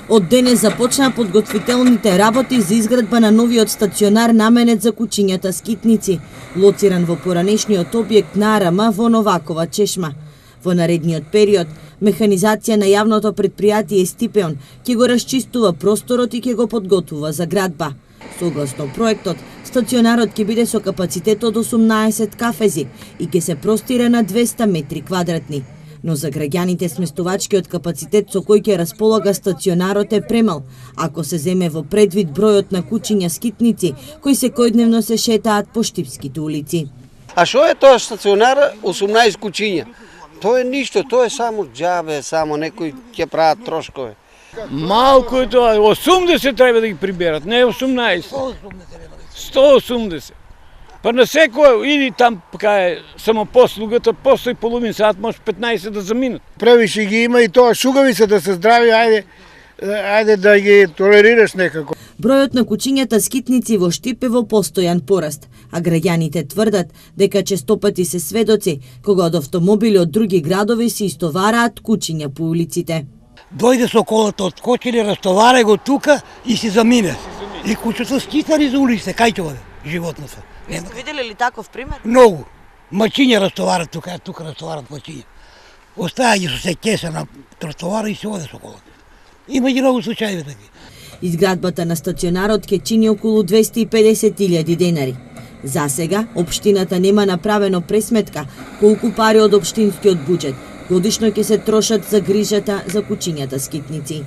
Од денес започнаа подготвителните работи за изградба на новиот стационар наменет за кучињата скитници, лоциран во поранешниот објект на АРМ во Новакова чешма. Во наредниот период, механизација на јавното предпријатие Стипеон ќе го расчистува просторот и ќе го подготвува за градба. Согласно проектот, стационарот ќе биде со капацитет од 18 кафези и ќе се простира на 200 метри квадратни. Но за граѓаните сместувачкиот капацитет со кој ќе располага стационарот е премал, ако се земе во предвид бројот на кучиња скитници кои секојдневно се шетаат по штипските улици. А што е тоа стационар? 18 кучиња. Тоа е ништо, тоа е само џабе, само некои ќе прават трошкове. Малку е тоа, 80 треба да ги приберат, не 18. 180. Па на секој иди там кај самопослугата, постои половин сат, може 15 да заминат. Превише ги има и тоа шугавица да се здрави, ајде да ги толерираш некако. Бројот на кучињата скитници во Штип е во постојан пораст, а граѓаните тврдат дека честопати се сведоци кога од автомобили од други градови се истовараат кучиња по улиците. Дојде со колата, отскочили, растоваре го тука и си замине. И кучето скитари за улиците, кај ќе оде животното. Сте видели ли таков пример? Многу. Мачиња растоварат тука растоварат мачиња. Остаа ги со се кеса на тротоара и се оде со колата. Има и многу случаи таки. Изградбата на стационарот ќе чини околу 250.000 денари. За сега, општината нема направено пресметка колку пари од општинскиот буџет годишно ќе се трошат за грижата за кучињата скитници.